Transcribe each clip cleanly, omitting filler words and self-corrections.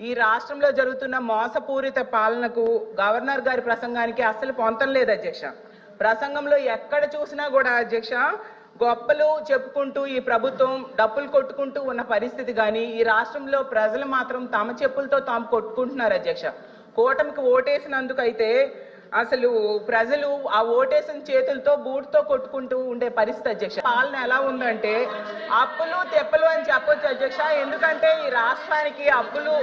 ఈ రాష్ట్రంలో జరుగుతున్న మోసపూరిత పాలనకు గవర్నర్ గారి ప్రసంగానికి అస్సలు పొంతం లేదు అధ్యక్ష. ప్రసంగంలో ఎక్కడ చూసినా కూడా అధ్యక్ష గొప్పలు చెప్పుకుంటూ ఈ ప్రభుత్వం డప్పులు కొట్టుకుంటూ ఉన్న పరిస్థితి కానీ ఈ రాష్ట్రంలో ప్రజలు మాత్రం తమ చెప్పులతో తాము కొట్టుకుంటున్నారు అధ్యక్ష. కూటమికి ఓటేసినందుకైతే అసలు ప్రజలు ఆ ఓటేసిన చేతులతో బూట్తో కొట్టుకుంటూ ఉండే పరిస్థితి అధ్యక్ష. పాలన ఎలా ఉందంటే అప్పులు తెప్పలు అని చెప్పొచ్చు అధ్యక్ష. ఎందుకంటే ఈ రాష్ట్రానికి అప్పులు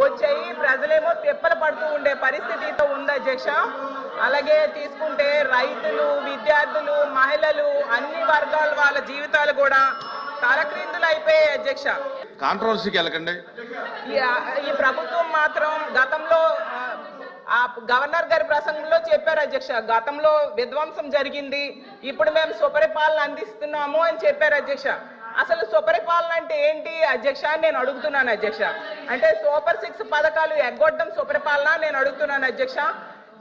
వచ్చాయి, ప్రజలేమో తెప్పలు పడుతూ ఉండే పరిస్థితితో ఉంది అధ్యక్ష. అలాగే తీసుకుంటే రైతులు, విద్యార్థులు, మహిళలు, అన్ని వర్గాల వాళ్ళ జీవితాలు కూడా తలక్రిందులు అయిపోయాయి అధ్యక్ష. కాంట్రవర్సీకి వెళ్ళకండి. ఈ ప్రభుత్వం మాత్రం గతంలో ఆ గవర్నర్ గారి ప్రసంగంలో చెప్పారు అధ్యక్ష, గతంలో విధ్వంసం జరిగింది, ఇప్పుడు మేము సుపరిపాలన అందిస్తున్నాము అని చెప్పారు అధ్యక్ష. అసలు సుపరిపాలన అంటే ఏంటి అధ్యక్ష అని నేను అడుగుతున్నాను అధ్యక్ష. అంటే సూపర్ 6 పథకాలు ఎగ్గొట్టడం సుపరిపాలన నేను అడుగుతున్నాను అధ్యక్ష.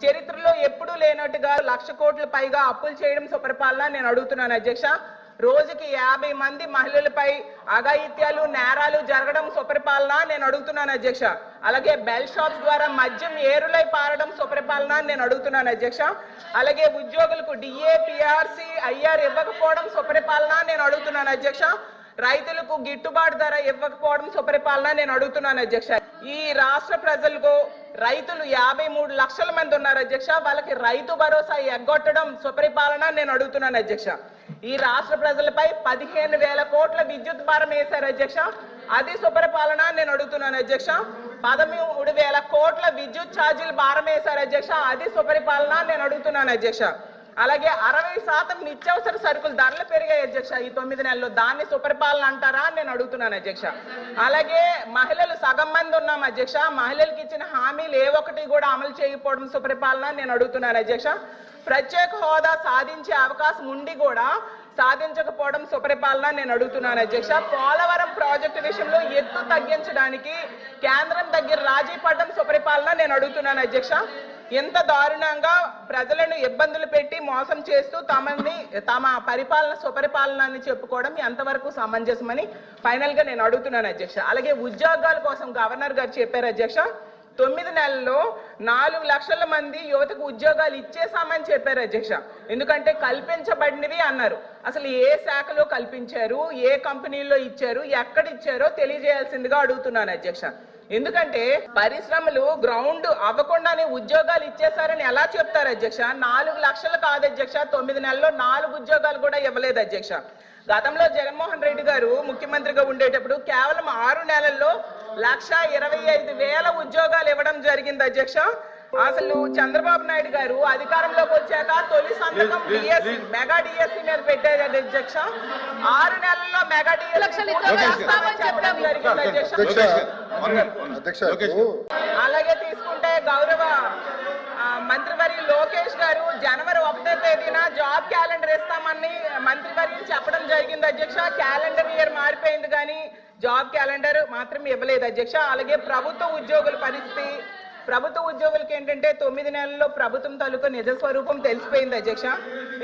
చరిత్రలో ఎప్పుడూ లేనట్టుగా 1,00,000 కోట్ల పైగా అప్పులు చేయడం సుపరిపాలన నేను అడుగుతున్నాను అధ్యక్ష. రోజుకి 50 మంది మహిళలపై అఘాయిత్యాలు, నేరాలు జరగడం సుపరిపాలన నేను అడుగుతున్నాను అధ్యక్ష. అలాగే బెల్ షాప్స్ ద్వారా మద్యం ఏరులై పారడం సుపరిపాలన నేను అడుగుతున్నాను అధ్యక్ష. అలాగే ఉద్యోగులకు డిఏ, పిఆర్సీ, ఐఆర్ ఇవ్వకపోవడం సుపరిపాలన నేను అడుగుతున్నాను అధ్యక్ష. రైతులకు గిట్టుబాటు ధర ఇవ్వకపోవడం సుపరిపాలన నేను అడుగుతున్నాను అధ్యక్ష. ఈ రాష్ట్ర ప్రజలకు రైతులు 53 లక్షల మంది ఉన్నారు అధ్యక్ష, వాళ్ళకి రైతు భరోసా ఎగ్గొట్టడం సుపరిపాలన నేను అడుగుతున్నాను అధ్యక్ష. ఈ రాష్ట్ర ప్రజలపై 15,000 కోట్ల విద్యుత్ భారం వేశారు అధ్యక్ష, అది సుపరిపాలన నేను అడుగుతున్నాను అధ్యక్ష. 13,000 కోట్ల విద్యుత్ ఛార్జీలు భారం వేశారు అధ్యక్ష, అది సుపరిపాలన నేను అడుగుతున్నాను అధ్యక్ష. అలాగే 60% నిత్యావసర సరుకులు ధరలు పెరిగాయి అధ్యక్ష ఈ 9 నెలల్లో, దాన్ని సుపరిపాలన అంటారా నేను అడుగుతున్నాను అధ్యక్ష. అలాగే మహిళలు సగం మంది ఉన్నాం అధ్యక్ష, మహిళలకు ఇచ్చిన హామీలు ఏ ఒక్కటి కూడా అమలు చేయకపోవడం సుపరిపాలన నేను అడుగుతున్నాను అధ్యక్ష. ప్రత్యేక హోదా సాధించే అవకాశం ఉండి కూడా సాధించకపోవడం సుపరిపాలన నేను అడుగుతున్నాను అధ్యక్ష. పోలవరం ప్రాజెక్టు విషయంలో ఎత్తు తగ్గించడానికి కేంద్రం దగ్గర రాజీ పడడం సుపరిపాలన నేను అడుగుతున్నాను అధ్యక్ష. ఎంత దారుణంగా ప్రజలను ఇబ్బందులు పెట్టి మోసం చేస్తూ తమ పరిపాలన సుపరిపాలన అని చెప్పుకోవడం ఎంతవరకు సమంజసమని ఫైనల్ గా నేను అడుగుతున్నాను అధ్యక్ష. అలాగే ఉద్యోగాల కోసం గవర్నర్ గారు చెప్పారు అధ్యక్ష, 9 నెలల్లో 4 లక్షల మంది యువతకు ఉద్యోగాలు ఇచ్చేసామని చెప్పారు అధ్యక్ష. ఎందుకంటే కల్పించబడినవి అన్నారు. అసలు ఏ శాఖలో కల్పించారు, ఏ కంపెనీల్లో ఇచ్చారు, ఎక్కడ ఇచ్చారో తెలియజేయాల్సిందిగా అడుగుతున్నాను అధ్యక్ష. ఎందుకంటే పరిశ్రమలు గ్రౌండ్ అవ్వకుండానే ఉద్యోగాలు ఇచ్చేసారని ఎలా చెప్తారు అధ్యక్ష? 4 లక్షలు కాదు అధ్యక్ష, 9 నెలల్లో 4 ఉద్యోగాలు కూడా ఇవ్వలేదు అధ్యక్ష. గతంలో జగన్మోహన్ రెడ్డి గారు ముఖ్యమంత్రిగా ఉండేటప్పుడు కేవలం 6 నెలల్లో 1,25,000 ఉద్యోగాలు ఇవ్వడం జరిగింది అధ్యక్ష. అసలు చంద్రబాబు నాయుడు గారు అధికారంలోకి వచ్చాక తొలి సంతకం డిఎస్సి, మెగా డిఎస్సి మీద పెట్టారు అధ్యక్ష. 6 నెలల్లో మెగా డిఎస్సి చెప్పడం జరిగింది అధ్యక్ష. అలాగే తీసుకుంటే గౌరవ మంత్రివర్యులు లోకేష్ గారు జనవరి 1వ తేదీన జాబ్ క్యాలెండర్ ఇస్తామని మంత్రివర్యులు చెప్పడం జరిగింది అధ్యక్ష. క్యాలెండర్ ఇయర్ మారిపోయింది కానీ జాబ్ క్యాలెండర్ మాత్రం ఇవ్వలేదు అధ్యక్ష. అలాగే ప్రభుత్వ ఉద్యోగుల పరిస్థితి, ప్రభుత్వ ఉద్యోగులకి ఏంటంటే 9 నెలల్లో ప్రభుత్వం తాలూకు నిజ స్వరూపం తెలిసిపోయింది అధ్యక్ష.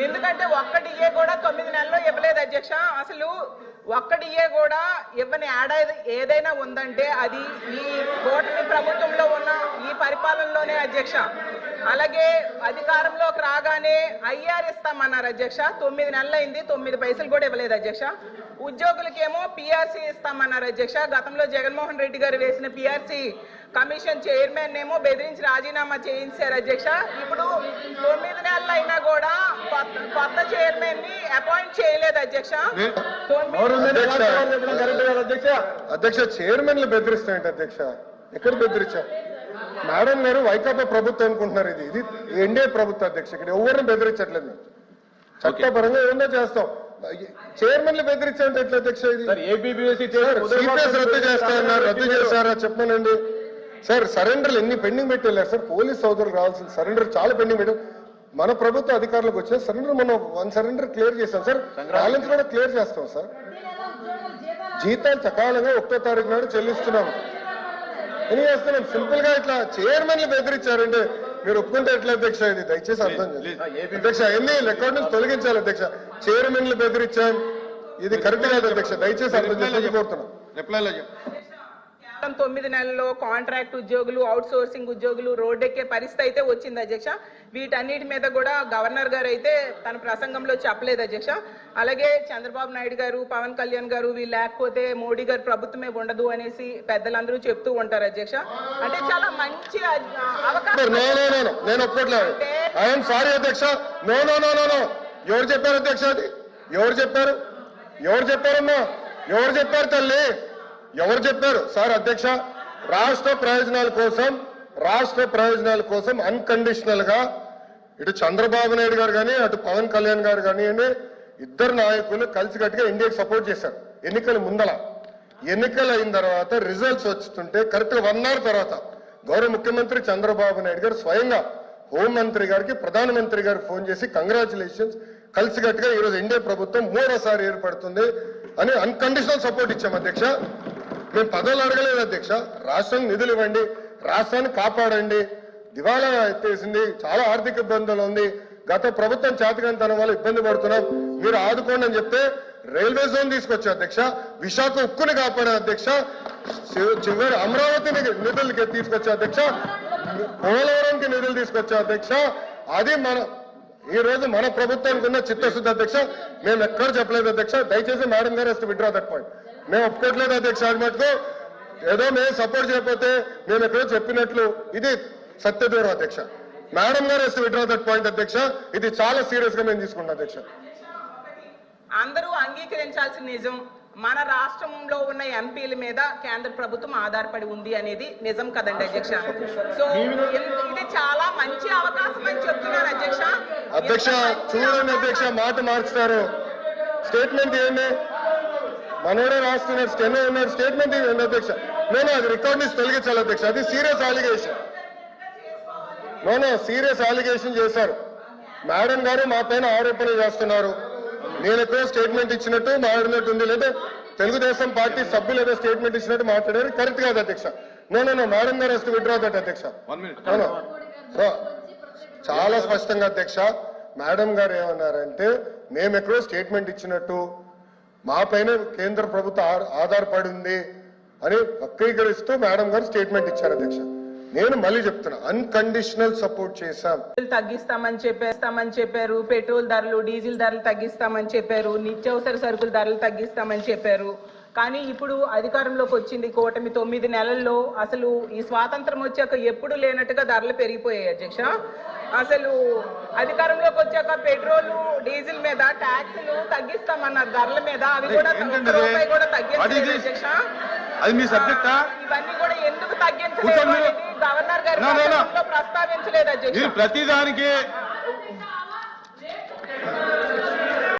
ఎందుకంటే ఒక్క డిఏ కూడా 9 నెలల్లో ఇవ్వలేదు అధ్యక్ష. అసలు ఒక్క డిఏ కూడా ఇవ్వని ఏడాది ఏదైనా ఉందంటే అది ఈ కూటమి ప్రభుత్వంలో ఉన్న ఈ పరిపాలనలోనే అధ్యక్ష. అలాగే అధికారంలోకి రాగానే ఐఆర్ ఇస్తామన్నారు అధ్యక్ష, 9 నెలలు అయింది, 9 పైసలు కూడా ఇవ్వలేదు అధ్యక్ష. ఉద్యోగులకేమో పిఆర్సీ ఇస్తామన్నారు అధ్యక్ష. గతంలో జగన్మోహన్ రెడ్డి గారు వేసిన పిఆర్సీ కమిషన్ చైర్మన్ ఏమో బెదిరించి రాజీనామా చేయించారు అధ్యక్ష. ఇప్పుడు 9 నెలలు అయినా కూడా కొత్త చైర్మన్ ని అపాయింట్ చేయలేదు అధ్యక్ష. అధ్యక్ష చైర్మన్లు బెదిరిస్తాయంట అధ్యక్ష, ఎక్కడ బెదిరించా? మేడం గారు వైకాపా ప్రభుత్వం అనుకుంటున్నారు, ఇది ఎన్డీఏ ప్రభుత్వం అధ్యక్ష. ఇక్కడ ఎవరిని బెదిరించట్లేదు, చట్టపరంగా ఏమన్నా చేస్తాం. చైర్మన్లు బెదిరించాలంటే ఎట్లా అధ్యక్ష? ఇది సిపిఎస్ రద్దు చేస్తారన్నారు, రద్దు చేస్తారా చెప్పనండి సార్. సరెండర్లు ఎన్ని పెండింగ్ పెట్టి వెళ్ళారు సార్? పోలీస్ సోదరులు రావాల్సిన సరెండర్ చాలా పెండింగ్ పెట్టాం. మన ప్రభుత్వ అధికారులకు వచ్చిన సరెండర్ మనం 1 సరెండర్ క్లియర్ చేస్తాం సార్, బ్యాలెన్స్ కూడా క్లియర్ చేస్తాం సార్. జీతాలు సకాలంగా 1వ తారీఖు నాడు చెల్లిస్తున్నాము అని చేస్తున్నాం. సింపుల్ గా ఇట్లా చైర్మన్లు బెదిరించారంటే మీరు ఒప్పుకుంటే ఎట్లా అధ్యక్ష? ఇది దయచేసి అర్థం చేయండి అధ్యక్ష. ఎన్ని రికార్డు నుంచి తొలగించాలి అధ్యక్ష. చైర్మన్లు బెదిరించాం, ఇది కరెక్ట్ కాదు అధ్యక్ష, దయచేసి అర్థం చేసి కోరుతున్నాం. 9 నెలల్లో కాంట్రాక్ట్ ఉద్యోగులు, అవుట్ సోర్సింగ్ ఉద్యోగులు రోడ్డెక్కే పరిస్థితి అయితే వచ్చింది అధ్యక్ష. వీటన్నిటి మీద కూడా గవర్నర్ గారు అయితే తన ప్రసంగంలో చెప్పలేదు అధ్యక్ష. అలాగే చంద్రబాబు నాయుడు గారు, పవన్ కళ్యాణ్ గారు వీళ్ళు లేకపోతే మోడీ గారు ప్రభుత్వమే ఉండదు అనేసి పెద్దలందరూ చెప్తూ ఉంటారు అధ్యక్ష. అంటే చాలా మంచి అవకాశం. నేను ఒప్పుకోట్లేదు. ఐఎమ్ సారీ అధ్యక్ష. No no no no no ఎవరు చెప్పారు అధ్యక్ష? అది ఎవరు చెప్పారు? ఎవరు చెప్పారమ్మా? ఎవరు చెప్పారు తల్లి? ఎవరు చెప్పారు? సార్ అధ్యక్ష, రాష్ట్ర ప్రయోజనాల కోసం అన్కండిషనల్ గా ఇటు చంద్రబాబు నాయుడు గారు కానీ అటు పవన్ కళ్యాణ్ గారు కానీ ఇద్దరు నాయకులు కలిసికట్టుగా ఇండియాకి సపోర్ట్ చేశారు. ఎన్నికల ముందల ఎన్నికలు అయిన తర్వాత రిజల్ట్స్ వస్తుంటే కరెక్ట్ గా 1 అవర్ తర్వాత గౌరవ ముఖ్యమంత్రి చంద్రబాబు నాయుడు గారు స్వయంగా హోంమంత్రి గారికి, ప్రధానమంత్రి గారికి ఫోన్ చేసి కంగ్రాచులేషన్స్, కలిసికట్టుగా ఈరోజు ఎన్డీఏ ప్రభుత్వం 3వసారి ఏర్పడుతుంది అని అన్కండిషనల్ సపోర్ట్ ఇచ్చాం అధ్యక్ష. మేము పదవులు అడగలేదు అధ్యక్ష. రాష్ట్రానికి నిధులు ఇవ్వండి, రాష్ట్రాన్ని కాపాడండి, దివాలా ఎత్తేసింది, చాలా ఆర్థిక ఇబ్బందులు ఉంది, గత ప్రభుత్వం చేతకంతనం వల్ల ఇబ్బంది పడుతున్నాం, మీరు ఆదుకోండి అని చెప్తే రైల్వే జోన్ తీసుకొచ్చా అధ్యక్ష. విశాఖ ఉక్కుని కాపాడే అధ్యక్ష. చివరి అమరావతిని నిధులకి తీసుకొచ్చా అధ్యక్ష. పోలవరంకి నిధులు తీసుకొచ్చా అధ్యక్ష. అది ఈ రోజు మన ప్రభుత్వానికి ఉన్న చిత్తశుద్ధి అధ్యక్ష. మేము ఎక్కడ చెప్పలేదు అధ్యక్ష. దయచేసి మేడం గారు వస్తే విత్డ్రా దట్ పాయింట్. మేము ఒప్పుకోవట్లేదు అధ్యక్ష. అది మటుకు ఏదో మేము సపోర్ట్ చేయకపోతే మేము ఎక్కడో చెప్పినట్లు ఇది సత్యదూరం అధ్యక్ష. మేడం గారు వస్తే విత్డ్రా దట్ పాయింట్ అధ్యక్ష. ఇది చాలా సీరియస్ గా మేము తీసుకుంటాం అధ్యక్ష. అందరూ అంగీకరించాల్సిన నిజం, మన రాష్ట్రంలో ఉన్న ఎంపీల మీద కేంద్ర ప్రభుత్వం ఆధారపడి ఉంది అనేది నిజం కదండి అధ్యక్ష. సో ఇది చాలా మంచి అవకాశం అని చెప్తున్నాను అధ్యక్ష. అధ్యక్ష చూడండి అధ్యక్ష, మాట మార్చుతారు. స్టేట్మెంట్ ఏంటి? మనోడే రాస్తున్నారు, స్టెనో ఉన్నారు, స్టేట్మెంట్ ఏంటి అధ్యక్ష? నేను అది రికార్డ్ నుంచి తొలగించాలి అధ్యక్ష. అది సీరియస్ అలిగేషన్. సీరియస్ అలిగేషన్ చేశారు. మేడం గారు మా పైన ఆరోపణలు చేస్తున్నారు. నేను ఎక్కడో స్టేట్మెంట్ ఇచ్చినట్టు మాట్లాడినట్టుంది, లేదా తెలుగుదేశం పార్టీ సభ్యులు ఏదో స్టేట్మెంట్ ఇచ్చినట్టు మాట్లాడారు. కరెక్ట్ కాదు అధ్యక్ష. నో మేడం గారు వస్తే విత్డ్రా దట్ అధ్యక్ష. చాలా స్పష్టంగా అధ్యక్ష మేడం గారు ఏమన్నారంటే మేము ఎక్కడో స్టేట్మెంట్ ఇచ్చినట్టు, మా పైన కేంద్ర ప్రభుత్వం ఆధారపడి ఉంది అని వక్రీకరిస్తూ మేడం గారు స్టేట్మెంట్ ఇచ్చారు అధ్యక్ష. నేను మళ్ళీ చెప్తున్నా, అన్కండిషనల్ సపోర్ట్ చేశాం. తగ్గిస్తామని చెప్పారు, పెట్రోల్ ధరలు, డీజిల్ ధరలు తగ్గిస్తామని చెప్పారు, నిత్యావసర సరుకుల ధరలు తగ్గిస్తామని చెప్పారు. కానీ ఇప్పుడు అధికారంలోకి వచ్చింది కూటమి 9 నెలల్లో అసలు ఈ స్వాతంత్రం వచ్చాక ఎప్పుడు లేనట్టుగా ధరలు పెరిగిపోయాయి అధ్యక్ష. అసలు అధికారంలోకి వచ్చాక పెట్రోల్, డీజిల్ మీద ట్యాక్సులు తగ్గిస్తామన్నారు, ధరల మీద అవి కూడా రూపాయి కూడా తగ్గించలేదు అధ్యక్ష. అది మీ సబ్జెక్టా? ఇవన్నీ కూడా ఎందుకు తగ్గించలేదు అనేది గవర్నర్ గారు ప్రస్తావించలేదు అధ్యక్ష. ప్రతిదానికి